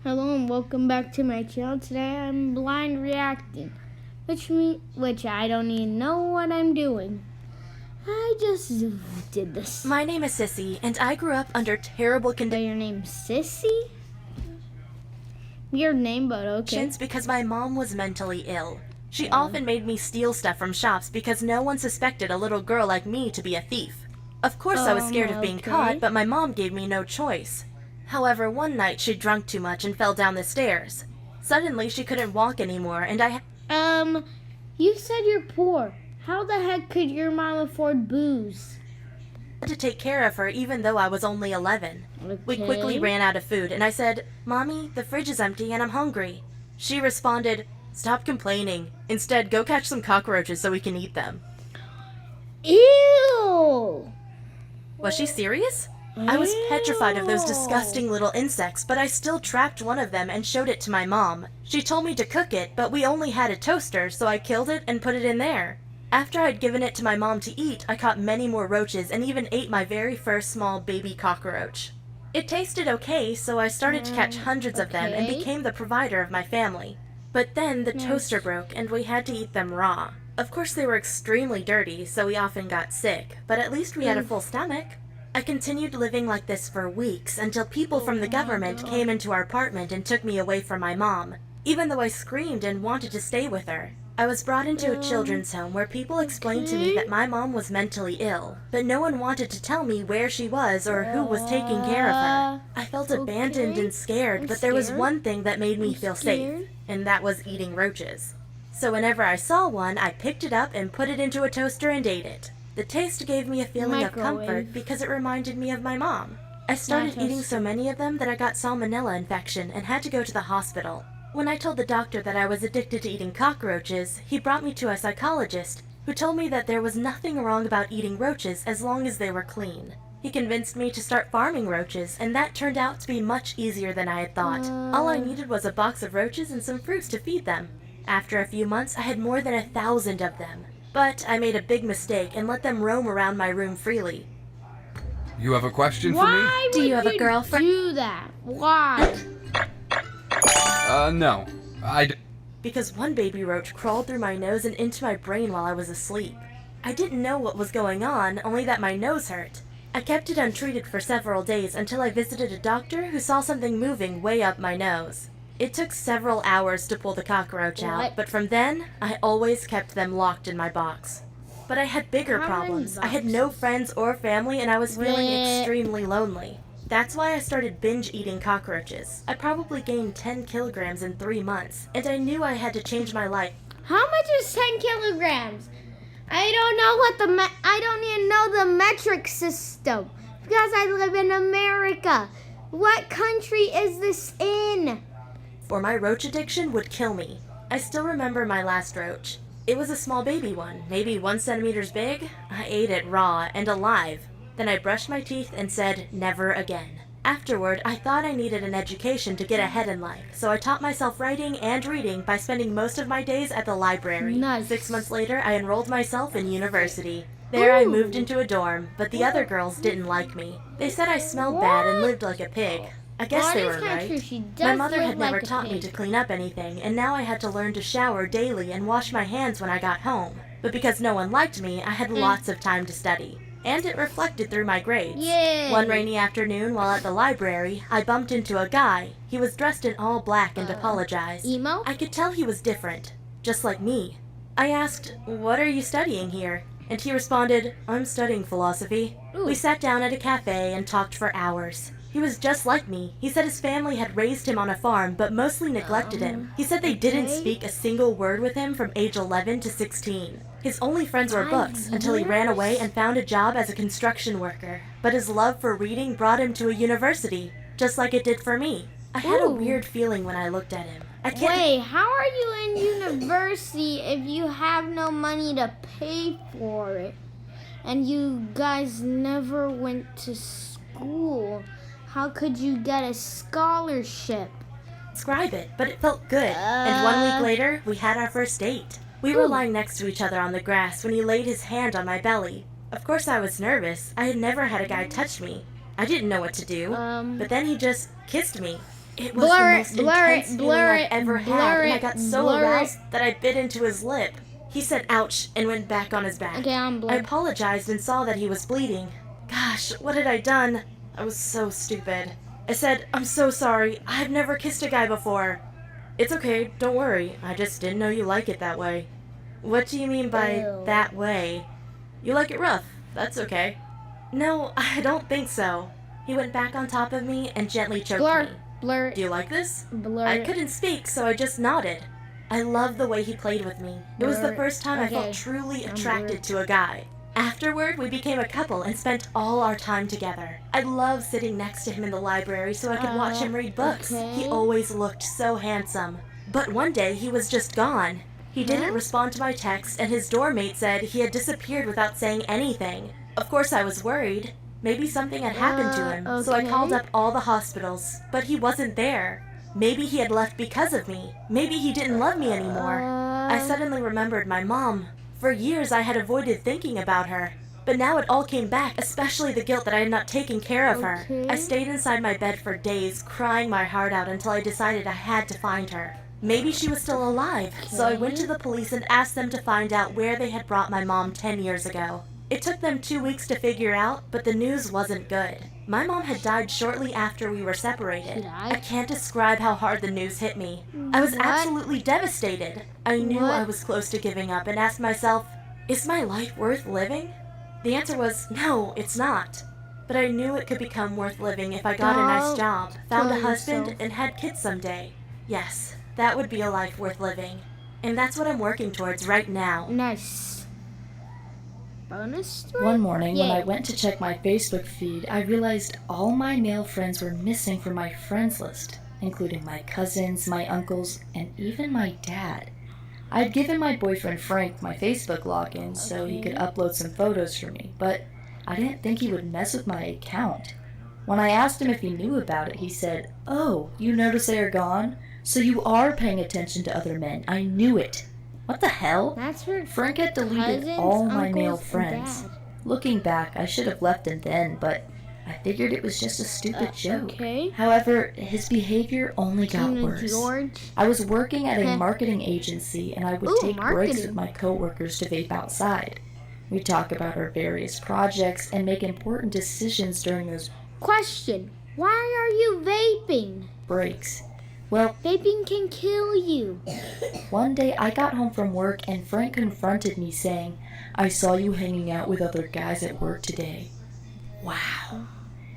Hello and welcome back to my channel. Today I'm blind reacting, which I don't even know what I'm doing. I just did this. My name is Sissy, and I grew up under terrible So your name's Sissy? Weird name, but okay. conditions because my mom was mentally ill. She often made me steal stuff from shops because no one suspected a little girl like me to be a thief. Of course, I was scared of being caught, but my mom gave me no choice. However, one night she drank too much and fell down the stairs. Suddenly, she couldn't walk anymore, and You said you're poor. How the heck could your mom afford booze? had to take care of her even though I was only 11. We quickly ran out of food, and I said, "Mommy, the fridge is empty and I'm hungry." She responded, "Stop complaining. Instead, go catch some cockroaches so we can eat them." Ew! Was she serious? I was petrified of those disgusting little insects, but I still trapped one of them and showed it to my mom. She told me to cook it, but we only had a toaster, so I killed it and put it in there. After I'd given it to my mom to eat, I caught many more roaches and even ate my very first small baby cockroach. It tasted okay, so I started to catch hundreds of them and became the provider of my family. But then the toaster broke and we had to eat them raw. Of course they were extremely dirty, so we often got sick, but at least we had a full stomach. I continued living like this for weeks until people from the government came into our apartment and took me away from my mom, even though I screamed and wanted to stay with her. I was brought into a children's home where people explained to me that my mom was mentally ill, but no one wanted to tell me where she was or who was taking care of her. I felt abandoned and scared, but there was one thing that made me feel safe, and that was eating roaches. So whenever I saw one, I picked it up and put it into a toaster and ate it. The taste gave me a feeling of comfort because it reminded me of my mom. I started eating so many of them that I got salmonella infection and had to go to the hospital. When I told the doctor that I was addicted to eating cockroaches, he brought me to a psychologist who told me that there was nothing wrong about eating roaches as long as they were clean. He convinced me to start farming roaches, and that turned out to be much easier than I had thought. All I needed was a box of roaches and some fruits to feed them. After a few months, I had more than 1,000 of them. But I made a big mistake and let them roam around my room freely. You have a question for me? Why Do would you have a girlfriend? do that? Why? No. Because one baby roach crawled through my nose and into my brain while I was asleep. I didn't know what was going on, only that my nose hurt. I kept it untreated for several days until I visited a doctor who saw something moving way up my nose. It took several hours to pull the cockroach out, but from then, I always kept them locked in my box. But I had bigger problems. I had no friends or family, and I was feeling extremely lonely. That's why I started binge eating cockroaches. I probably gained 10 kilograms in 3 months, and I knew I had to change my life. How much is 10 kilograms? I don't know I don't even know the metric system because I live in America. What country is this in? For my roach addiction would kill me. I still remember my last roach. It was a small baby one, maybe 1 centimeter big. I ate it raw and alive. Then I brushed my teeth and said, never again. Afterward, I thought I needed an education to get ahead in life, so I taught myself writing and reading by spending most of my days at the library. Nice. 6 months later, I enrolled myself in university. There I moved into a dorm, but the other girls didn't like me. They said I smelled bad and lived like a pig. I guess they were right. My mother had never taught me to clean up anything, and now I had to learn to shower daily and wash my hands when I got home. But because no one liked me, I had lots of time to study. And it reflected through my grades. Yay. One rainy afternoon while at the library, I bumped into a guy. He was dressed in all black and apologized. Emo? I could tell he was different, just like me. I asked, "What are you studying here?" And he responded, "I'm studying philosophy." We sat down at a cafe and talked for hours. He was just like me. He said his family had raised him on a farm, but mostly neglected him. He said they didn't speak a single word with him from age 11 to 16. His only friends were books, until he ran away and found a job as a construction worker. But his love for reading brought him to a university, just like it did for me. I had a weird feeling when I looked at him. Wait, how are you in university if you have no money to pay for it? And you guys never went to school? How could you get a scholarship? Describe it, but it felt good. And 1 week later, we had our first date. We were lying next to each other on the grass when he laid his hand on my belly. Of course I was nervous. I had never had a guy touch me. I didn't know what to do. But then he just kissed me. It was Blur the it, most blur intense it, feeling blur I've it, ever had, blur and I it, got so blur it. aroused that I bit into his lip. He said ouch and went back on his back. Okay, I'm I blurred. apologized and saw that he was bleeding. Gosh, what had I done? I was so stupid. I said, I'm so sorry. I've never kissed a guy before. It's okay, don't worry. I just didn't know you like it that way. What do you mean by Ew. that way? You like it rough. That's okay. No, I don't think so. He went back on top of me and gently choked Blur, me. blur, Do you like this? blur. I couldn't speak, so I just nodded. I loved the way he played with me. It was the Blur. first time I Okay. felt truly I'm attracted to a guy. Afterward, we became a couple and spent all our time together. I loved sitting next to him in the library so I could watch him read books. okay. He always looked so handsome. But one day, he was just gone. He didn't respond to my text, and his doormate said he had disappeared without saying anything. Of course, I was worried. Maybe something had happened to him, so I okay. called up all the hospitals, but he wasn't there. Maybe he had left because of me. Maybe he didn't love me anymore. I suddenly remembered my mom. For years I had avoided thinking about her, but now it all came back, especially the guilt that I had not taken care of her. Okay. I stayed inside my bed for days, crying my heart out until I decided I had to find her. Maybe she was still alive, so I went to the police and asked them to find out where they had brought my mom 10 years ago. It took them 2 weeks to figure out, but the news wasn't good. My mom had died shortly after we were separated. Died? I can't describe how hard the news hit me. I was What? absolutely devastated. I knew What? I was close to giving up and asked myself, is my life worth living? The answer was, no, it's not. But I knew it could become worth living if I got a nice Don't job, found a kill husband, yourself. and had kids someday. Yes, that would be a life worth living. And that's what I'm working towards right now. Nice. Bonus story? One morning, when Yay. I went to check my Facebook feed, I realized all my male friends were missing from my friends list, including my cousins, my uncles, and even my dad. I'd given my boyfriend Frank my Facebook login so he could upload some photos for me, but I didn't think he would mess with my account. When I asked him if he knew about it, he said, "Oh, you noticed they are gone? So you are paying attention to other men. I knew it." What the hell? That's for Frank had deleted cousins, all my uncles, male and friends. dad. Looking back, I should have left him then, but I figured it was just a stupid joke. Okay. However, his behavior only got Tina worse. George. I was working at a Heh. marketing agency, and I would Ooh, take breaks marketing. with my coworkers to vape outside. We'd talk about our various projects and make important decisions during those Question. Why are you vaping? breaks. Well, Vaping can kill you. one day I got home from work and Frank confronted me saying, "I saw you hanging out with other guys at work today." Wow.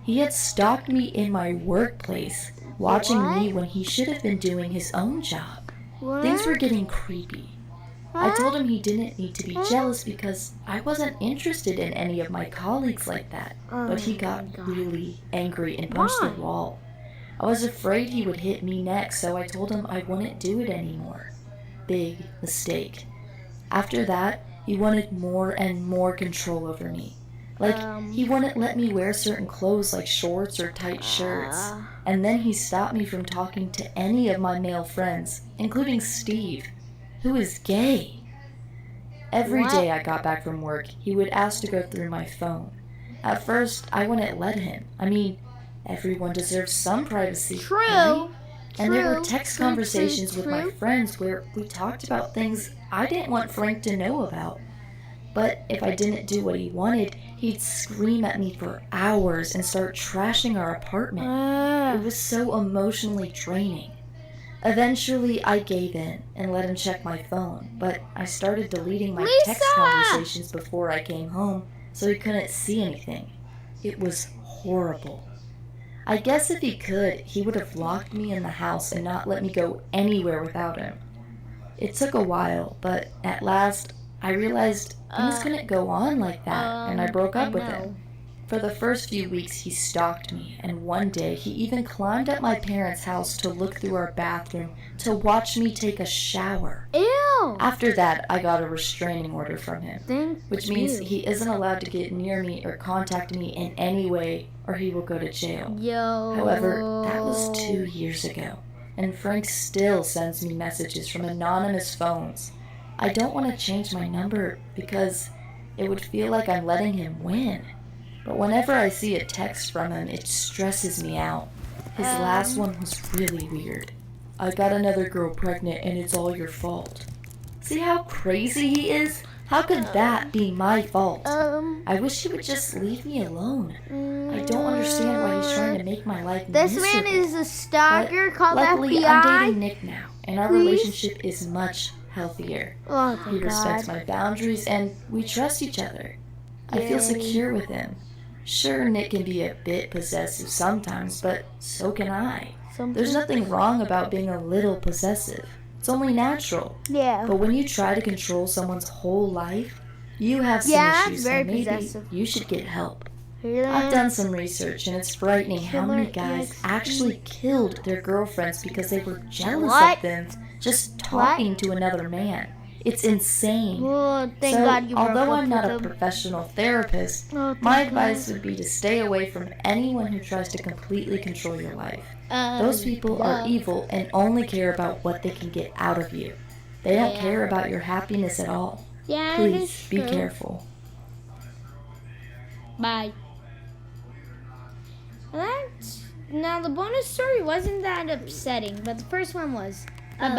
He had stalked me in my workplace, watching me when he should have been doing his own job. What? Things were getting creepy. I told him he didn't need to be jealous because I wasn't interested in any of my colleagues like that. But he got really angry and punched the Why? wall. I was afraid he would hit me next, so I told him I wouldn't do it anymore. Big mistake. After that, he wanted more and more control over me. Like, he wouldn't let me wear certain clothes like shorts or tight shirts. And then he stopped me from talking to any of my male friends, including Steve, who is gay. Every What? day I got back from work, he would ask to go through my phone. At first, I wouldn't let him. I mean, everyone deserves some privacy. True. right? And there were True, text true, conversations true, with my true. friends where we talked about things I didn't want Frank to know about. But if I didn't do what he wanted, he'd scream at me for hours and start trashing our apartment. It was so emotionally draining. Eventually, I gave in and let him check my phone, but I started deleting my text Lisa! conversations before I came home so he couldn't see anything. It was horrible. I guess if he could, he would have locked me in the house and not let me go anywhere without him. It took a while, but at last, I realized things couldn't go on like that, and I broke up with him. For the first few weeks, he stalked me, and one day he even climbed at my parents' house to look through our bathroom to watch me take a shower. Ew. After that, I got a restraining order from him, Thank which means you. he isn't allowed to get near me or contact me in any way, or he will go to jail. Yo. However, that was 2 years ago, and Frank still sends me messages from anonymous phones. I don't want to change my number because it would feel like I'm letting him win. But whenever I see a text from him, it stresses me out. His last one was really weird. I got another girl pregnant and it's all your fault. See how crazy he is? How could that be my fault? I wish he would just leave me alone. I don't understand why he's trying to make my life This miserable. man is a stalker. Call the Luckily, FBI. I'm dating Nick now, and our Please? relationship is much healthier. Oh, He thank respects God. my boundaries, and we trust each other. I feel Yay. secure with him. Sure, Nick can be a bit possessive sometimes, but so can I. There's nothing wrong about being a little possessive. It's only natural. Yeah. But when you try to control someone's whole life, you have some Yeah, that's issues, very and maybe possessive. you should get help. Really? I've done some research, and it's frightening how many guys Killer actually killed their girlfriends because they were jealous What? of them just talking to another man. It's insane. Oh, thank So, God you broke although up I'm not a with him. professional therapist, Oh, thank my God. advice would be to stay away from anyone who tries to completely control your life. Those people are evil and only care about what they can get out of you. They don't Yeah. care about your happiness at all. Yeah, it Please is be true. careful. Bye. Now the bonus story wasn't that upsetting, but the first one was. Bye bye.